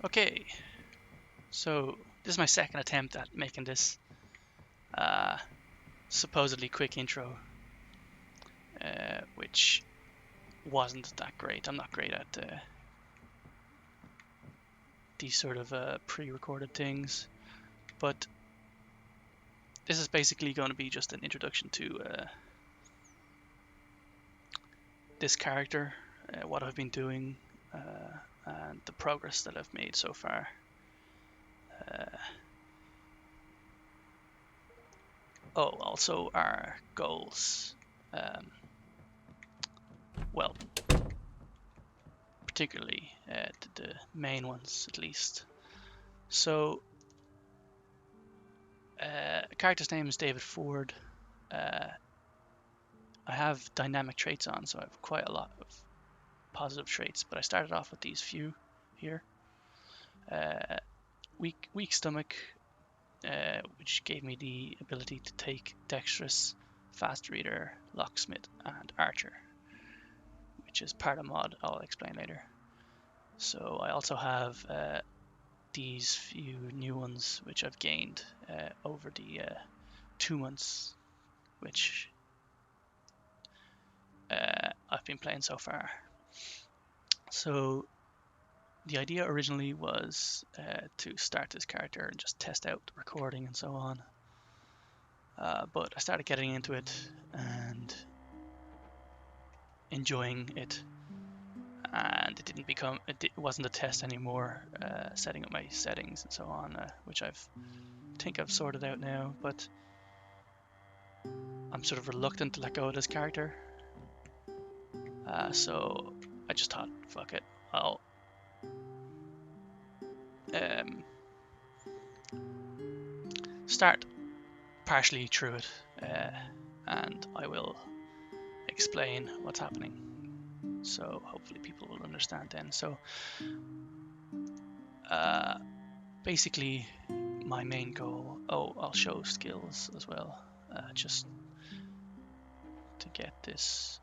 Okay, so this is my second attempt at making this supposedly quick intro, which wasn't that great. I'm not great at these sort of pre-recorded things, but this is basically going to be just an introduction to this character, what I've been doing, and the progress that I've made so far. Also our goals. Well, particularly the main ones, at least. So, character's name is David Ford. I have dynamic traits on, so I have quite a lot of positive traits, but I started off with these few here. Weak stomach, which gave me the ability to take dexterous, fast reader, locksmith, and archer, which is part of mod I'll explain later. So I also have these few new ones which I've gained over the 2 months which I've been playing so far. So the idea originally was to start this character and just test out the recording and so on. But I started getting into it and enjoying it, and it wasn't a test anymore, setting up my settings and so on, which I think I've sorted out now, but I'm sort of reluctant to let go of this character. So I just thought, fuck it, I'll start partially through it, and I will explain what's happening. So hopefully people will understand then. So basically my main goal, I'll show skills as well, just to get this.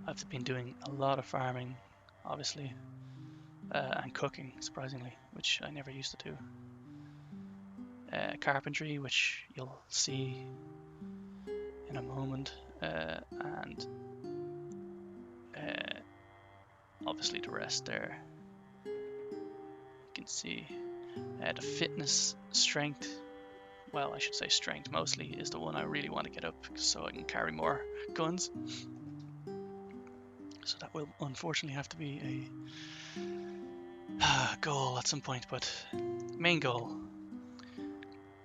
I've been doing a lot of farming, obviously, and cooking, surprisingly, which I never used to do. Carpentry, which you'll see in a moment, and obviously the rest there. You can see the fitness, strength, well, I should say strength mostly, is the one I really want to get up so I can carry more guns. So that will unfortunately have to be a goal at some point, but main goal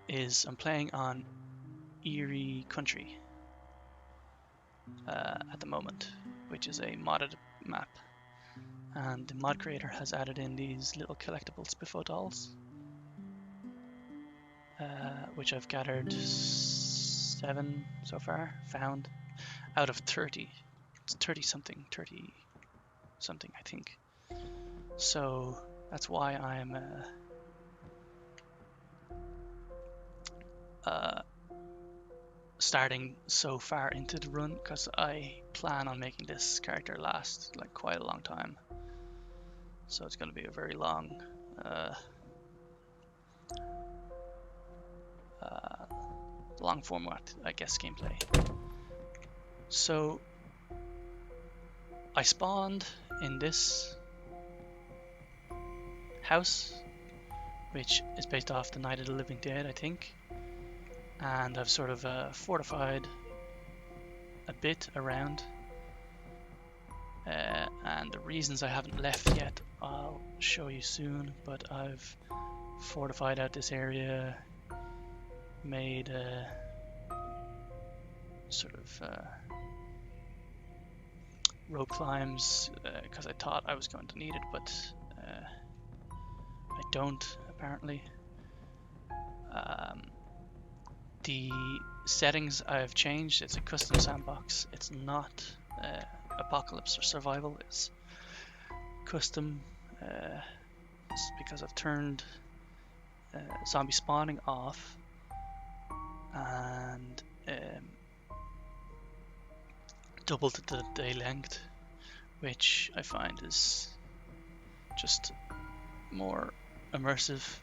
is I'm playing on Eerie Country at the moment, which is a modded map, and the mod creator has added in these little collectible Spiffo dolls, which I've gathered 7 so far, found out of 30. It's 30 something I think. So that's why I'm starting so far into the run, because I plan on making this character last like quite a long time. So it's going to be a very long long format, I guess, gameplay. So I spawned in this house, which is based off the Night of the Living Dead, I think, and I've sort of fortified a bit around, and the reasons I haven't left yet I'll show you soon, but I've fortified out this area, made sort of rope climbs, because I thought I was going to need it, but I don't, apparently. The settings I've changed. It's a custom sandbox. It's not apocalypse or survival. It's custom. It's because I've turned zombie spawning off, and doubled the day length, which I find is just more immersive.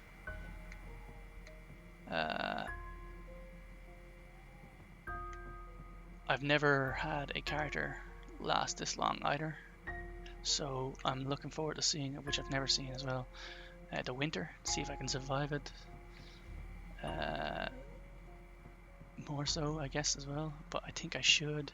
I've never had a character last this long either, so I'm looking forward to seeing it, which I've never seen as well. The winter, see if I can survive it. More so, I guess, as well, but I think I should.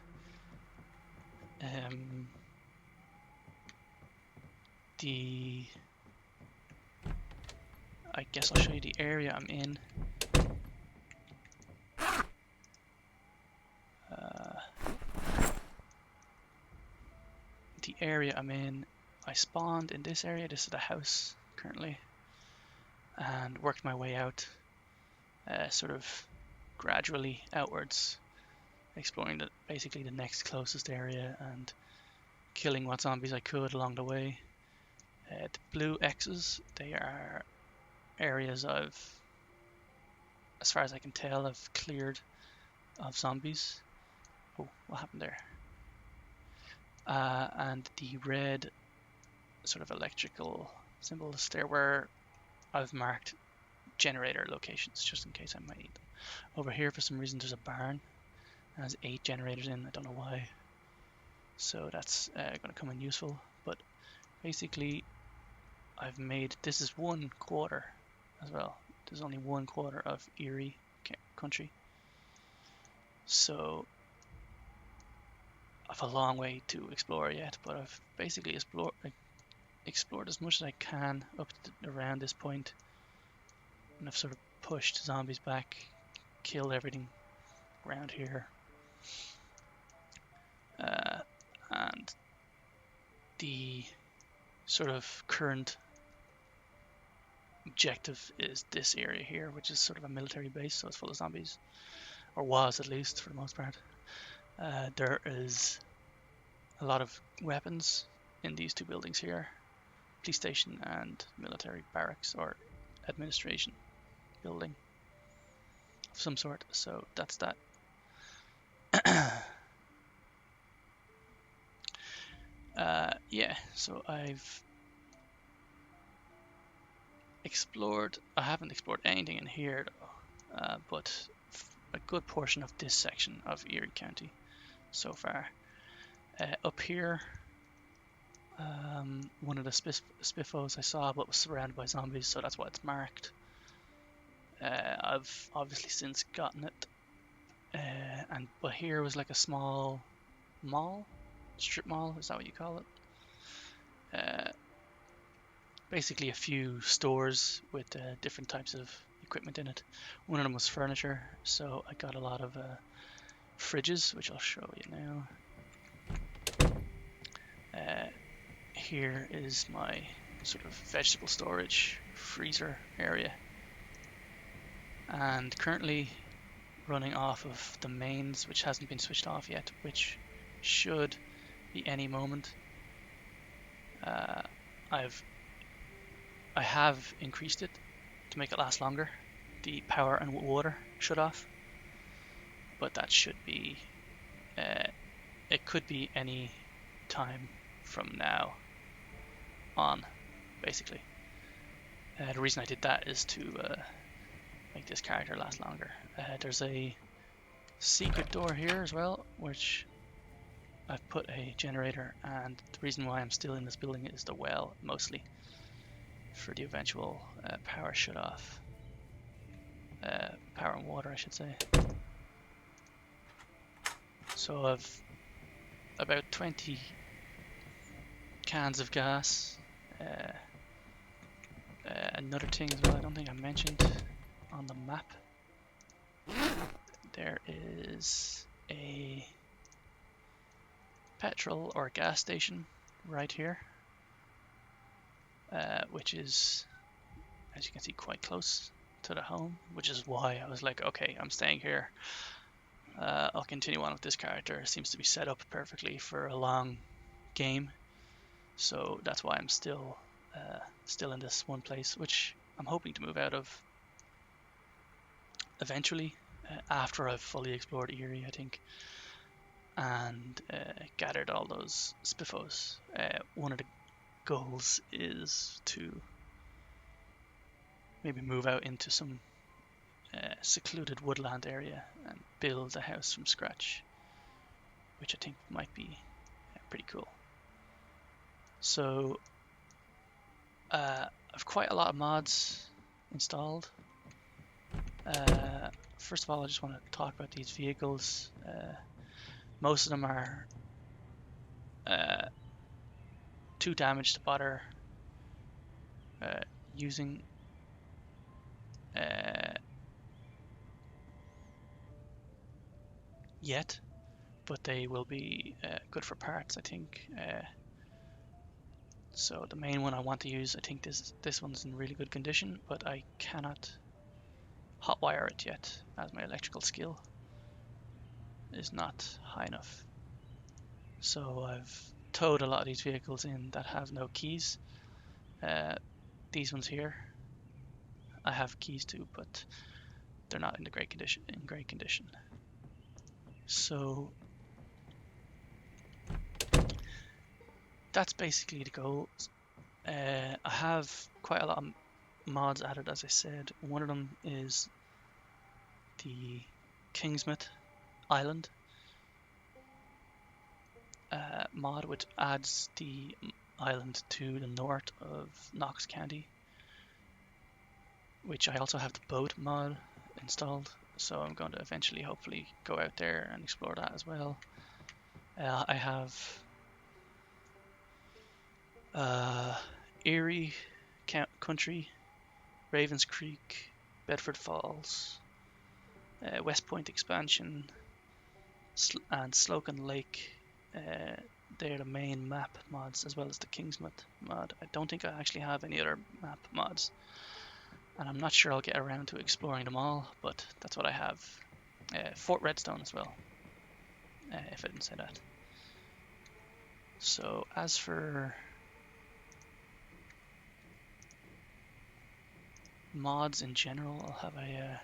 I guess I'll show you the area I'm in. The area I'm in, I spawned in this area. This is the house currently, and worked my way out, sort of gradually outwards, exploring basically the next closest area and killing what zombies I could along the way. The blue X's, they are areas I've, as far as I can tell, I've cleared of zombies. Oh, what happened there? And the red sort of electrical symbols there where I've marked generator locations just in case I might need them. Over here for some reason there's a barn. It has 8 generators in, I don't know why. So that's going to come in useful. But basically I've made, this is 1/4 as well. There's only 1/4 of Eerie Country. So I've a long way to explore yet, but I've basically explored as much as I can up to around this point, and I've sort of pushed zombies back, killed everything around here, and the sort of current objective is this area here, which is sort of a military base, so it's full of zombies, or was at least for the most part. There is a lot of weapons in these 2 buildings here, police station and military barracks or administration building of some sort, so that's that. Yeah, so I've explored, I haven't explored anything in here though, but a good portion of this section of Eerie County so far. Up here, one of the Spiffos I saw but was surrounded by zombies, so that's why it's marked. I've obviously since gotten it, but here was like a small mall, strip mall, is that what you call it? Basically a few stores with different types of equipment in it. One of them was furniture, so I got a lot of fridges, which I'll show you now. Here is my sort of vegetable storage freezer area, and currently running off of the mains, which hasn't been switched off yet, which should be any moment. I have increased it to make it last longer, the power and water shut off, but that should be, it could be any time from now on, basically. The reason I did that is to make this character last longer. There's a secret door here as well, which I've put a generator, and the reason why I'm still in this building is the well, mostly, for the eventual power shut off. Power and water, I should say. So I've about 20 cans of gas. Another thing as well, I don't think I mentioned on the map, there is a petrol or gas station right here, which is, as you can see, quite close to the home, which is why I was like, okay, I'm staying here. I'll continue on with this character. It seems to be set up perfectly for a long game, so that's why I'm still in this one place, which I'm hoping to move out of eventually, after I've fully explored Eerie, I think, and gathered all those Spiffos. One of the goals is to maybe move out into some secluded woodland area and build a house from scratch, which I think might be pretty cool. So I've quite a lot of mods installed. First of all, I just want to talk about these vehicles. Most of them are too damaged to bother using. Yet, but they will be good for parts, I think. So the main one I want to use, I think this one's in really good condition, but I cannot hotwire it yet, as my electrical skill is not high enough. So I've towed a lot of these vehicles in that have no keys. These ones here, I have keys to, but they're not in great condition. So that's basically the goal. I have quite a lot of mods added, as I said. One of them is the Kingsmouth Island mod, which adds the island to the north of Knox County, which I also have the boat mod installed, so I'm going to eventually hopefully go out there and explore that as well. I have Eerie Country, Ravens Creek, Bedford Falls, West Point expansion, and Slocan Lake. They're the main map mods, as well as the Kingsmouth mod. I don't think I actually have any other map mods, and I'm not sure I'll get around to exploring them all, but that's what I have. Fort Redstone as well, if I didn't say that. So as for mods in general, I'll have a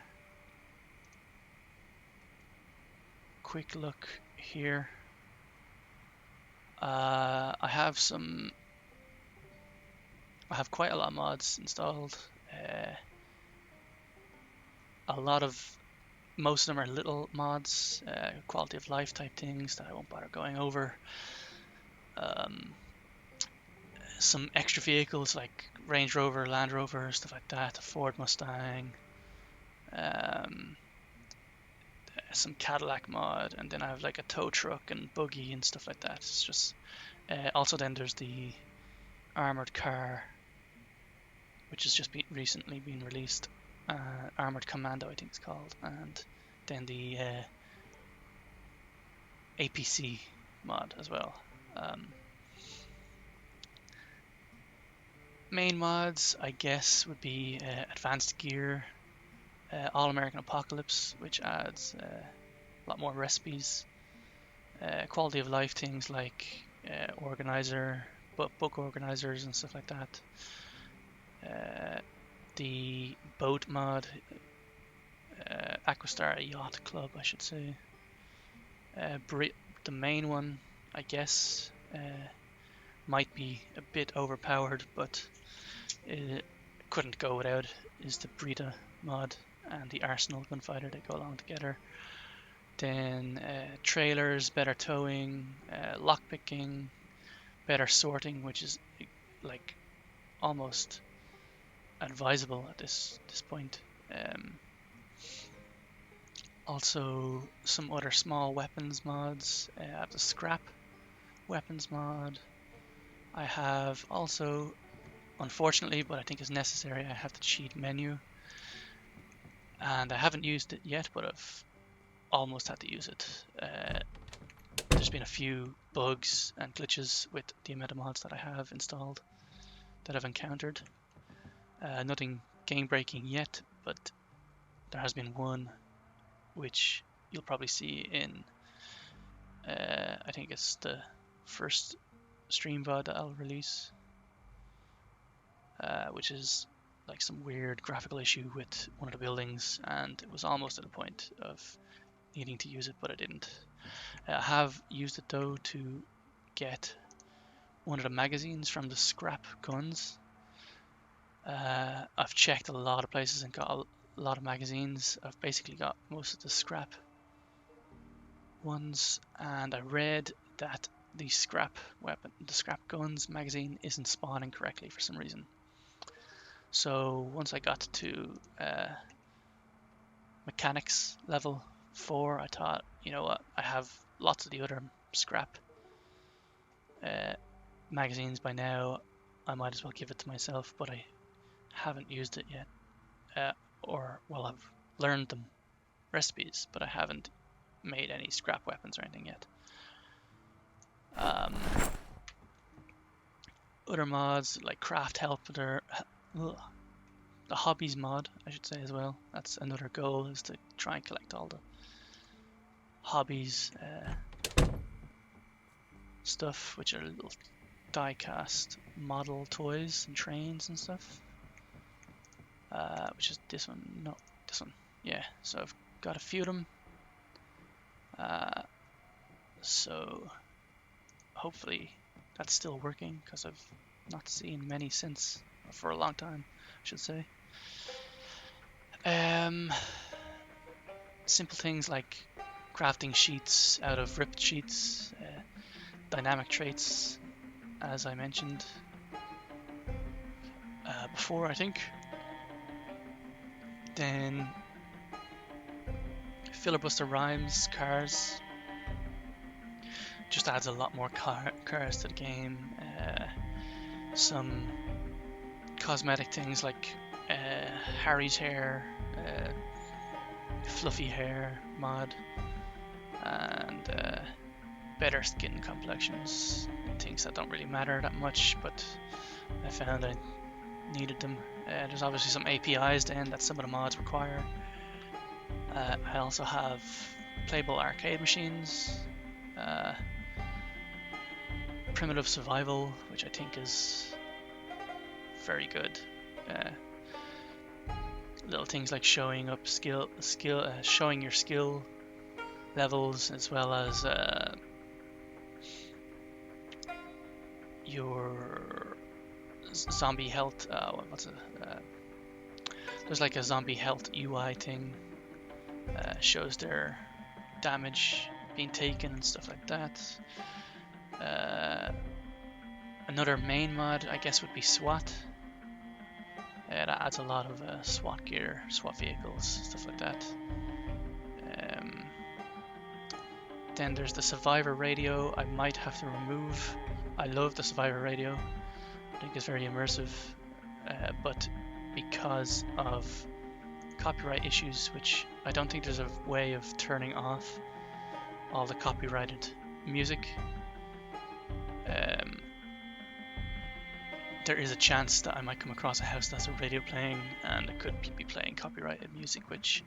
quick look here. I have quite a lot of mods installed. Most of them are little mods, quality of life type things that I won't bother going over. Some extra vehicles like Range Rover, Land Rover, stuff like that, a Ford Mustang, some Cadillac mod, and then I have like a tow truck and buggy and stuff like that. It's just also then there's the armored car, which has just recently been released. Armored Commando, I think it's called, and then the APC mod as well. Main mods, I guess, would be Advanced Gear, All American Apocalypse, which adds a lot more recipes, quality of life things like organizer, book organizers and stuff like that. The boat mod, Aquastar Yacht Club, I should say. The main one, I guess, might be a bit overpowered, but it couldn't go without, is the Brita mod and the Arsenal Gunfighter. They go along together. Then trailers, better towing, lockpicking, better sorting, which is like almost advisable at this point. Also some other small weapons mods. I have the scrap weapons mod. I have also, unfortunately, but I think is necessary, I have the cheat menu, and I haven't used it yet, but I've almost had to use it. There's been a few bugs and glitches with the amount of mods that I have installed that I've encountered. Nothing game breaking yet, but there has been one which you'll probably see in I think it's the first stream VOD that I'll release, which is like some weird graphical issue with one of the buildings, and it was almost at the point of needing to use it, but I didn't. I have used it though to get one of the magazines from the scrap guns, I've checked a lot of places and got a lot of magazines. I've basically got most of the scrap ones, and I read that the scrap guns magazine isn't spawning correctly for some reason. So once I got to mechanics level 4, I thought, you know what, I have lots of the other scrap magazines by now, I might as well give it to myself, but I haven't used it yet. Well, I've learned the recipes, but I haven't made any scrap weapons or anything yet. Other mods like Craft Helper, the Hobbies mod, I should say as well. That's another goal, is to try and collect all the Hobbies stuff, which are little die-cast model toys and trains and stuff. Which is this one, no, this one, yeah. So I've got a few of them. So hopefully that's still working, because I've not seen many since, for a long time, I should say. Simple things like crafting sheets out of ripped sheets, dynamic traits, as I mentioned before, I think. Then filibuster rhymes, cars, just adds a lot more cars to the game. Some cosmetic things like Harry's hair, fluffy hair mod, and better skin complexions, things that don't really matter that much, but I found I needed them. There's obviously some APIs then that some of the mods require. I also have playable arcade machines, primitive survival, which I think is very good. Little things like showing up showing your skill levels, as well as your zombie health. There's like a zombie health UI thing. Shows their damage being taken and stuff like that. Another main mod, I guess, would be SWAT. That adds a lot of SWAT gear, SWAT vehicles, stuff like that. Then there's the Survivor radio. I might have to remove. I love the Survivor radio. I think it's very immersive, but because of copyright issues, which I don't think there's a way of turning off all the copyrighted music, there is a chance that I might come across a house that's a radio playing, and it could be playing copyrighted music, which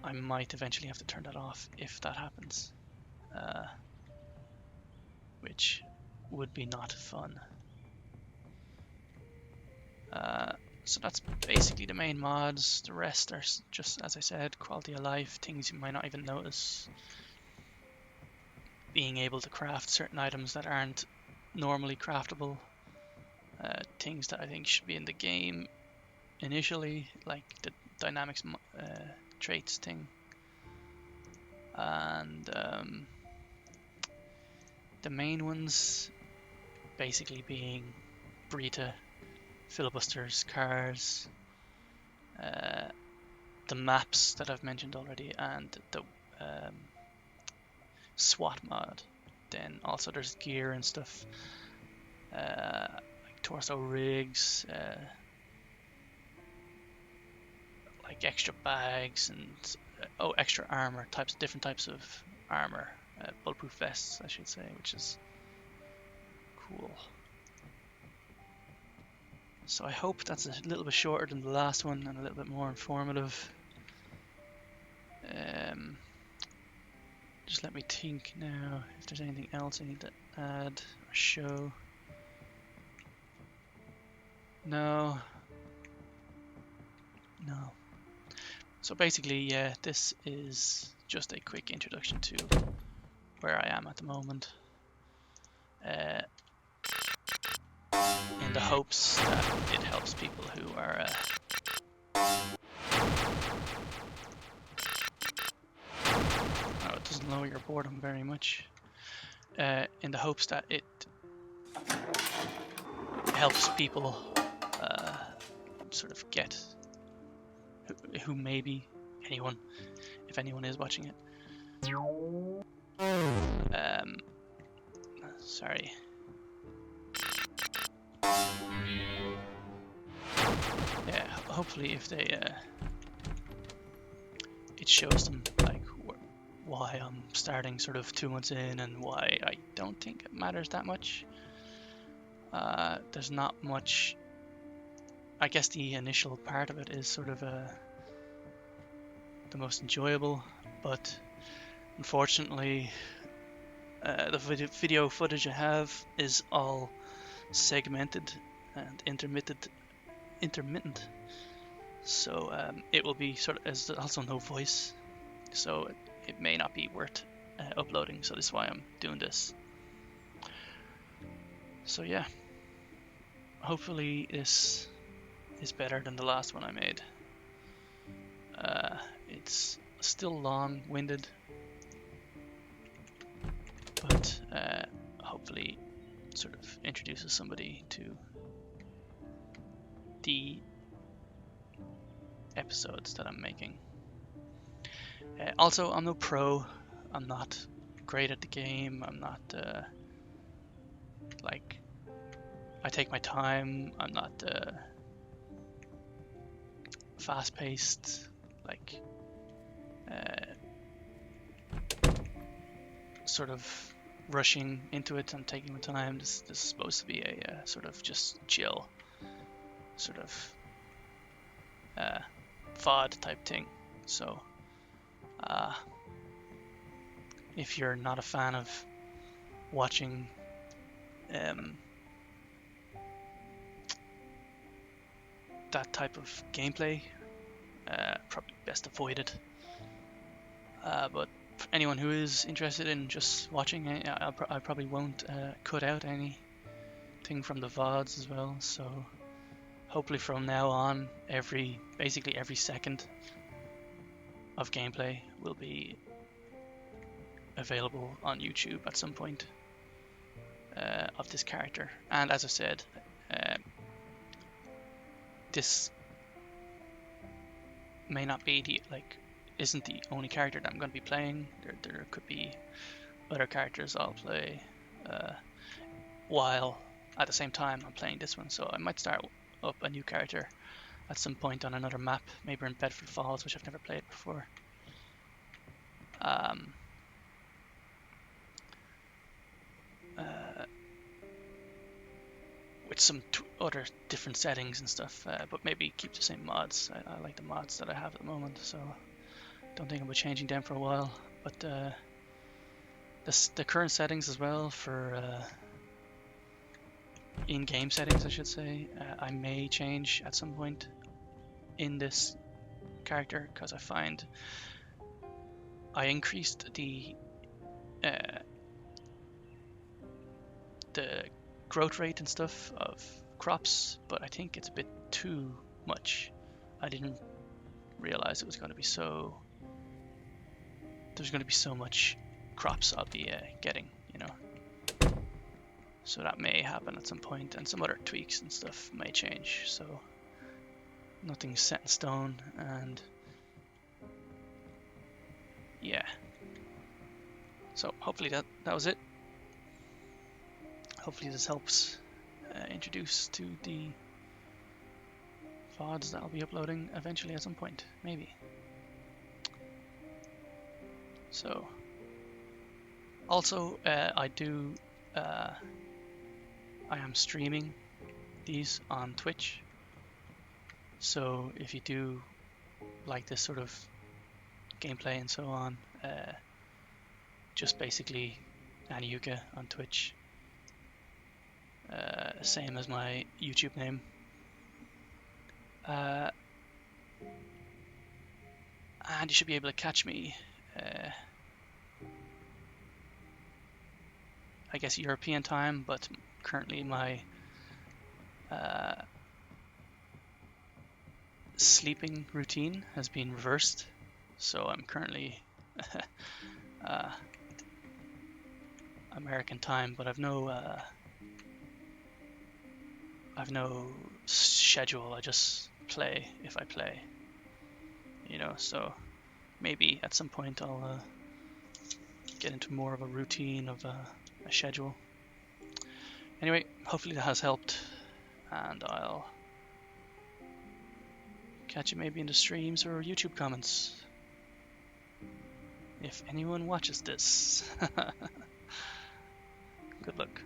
I might eventually have to turn that off if that happens, which would be not fun. So that's basically the main mods. The rest are just, as I said, quality of life, things you might not even notice. Being able to craft certain items that aren't normally craftable. Things that I think should be in the game initially, like the dynamics traits thing. And the main ones basically being Brita, filibusters, cars, the maps that I've mentioned already, and the SWAT mod. Then also there's gear and stuff, like torso rigs, like extra bags and extra armor, different types of armor, bulletproof vests, I should say, which is cool. So I hope that's a little bit shorter than the last one and a little bit more informative. Just let me think now if there's anything else I need to add or show. No. So basically, yeah, this is just a quick introduction to where I am at the moment. In the hopes that it helps people who are oh, it doesn't lower your boredom very much. In the hopes that it helps people sort of get who maybe anyone, if anyone is watching it. Sorry. Yeah, hopefully if they it shows them like why I'm starting sort of 2 months in and why I don't think it matters that much. There's not much. I guess the initial part of it is sort of the most enjoyable, but unfortunately the video footage I have is all segmented and intermittent, so it will be sort of, there's also no voice, so it may not be worth uploading, so this is why I'm doing this. So yeah, hopefully this is better than the last one I made. It's still long-winded, but hopefully sort of introduces somebody to the episodes that I'm making. Also, I'm no pro. I'm not great at the game. I'm not like, I take my time. I'm not fast-paced, like sort of rushing into it. I'm taking my time. This is supposed to be a sort of just chill, sort of VOD type thing. So if you're not a fan of watching that type of gameplay, probably best avoid it. But for anyone who is interested in just watching, I probably won't cut out anything from the VODs as well. So hopefully from now on, basically every second of gameplay will be available on YouTube at some point of this character. And as I said, this may not be isn't the only character that I'm going to be playing. There could be other characters I'll play while at the same time I'm playing this one. So I might start up a new character at some point on another map, maybe in Bedford Falls, which I've never played before. With some other different settings and stuff, but maybe keep the same mods. I like the mods that I have at the moment, so don't think I'll be changing them for a while. But the current settings as well for in-game settings, I should say, I may change at some point in this character, because I find I increased the growth rate and stuff of crops, but I think it's a bit too much. I didn't realize it was going to be there's going to be so much crops I'll be getting, you know. So that may happen at some point, and some other tweaks and stuff may change. So nothing's set in stone, and yeah. So hopefully that was it. Hopefully this helps introduce to the VODs that I'll be uploading eventually at some point, maybe. So, also I am streaming these on Twitch. So if you do like this sort of gameplay and so on, just basically Aniyuka on Twitch. Same as my YouTube name. And you should be able to catch me, I guess European time, but currently my sleeping routine has been reversed, so I'm currently uh, American time, but I've no schedule. I just play if I play, so maybe at some point I'll get into more of a routine of a schedule. Anyway, hopefully that has helped, and I'll catch you maybe in the streams or YouTube comments if anyone watches this. Good luck.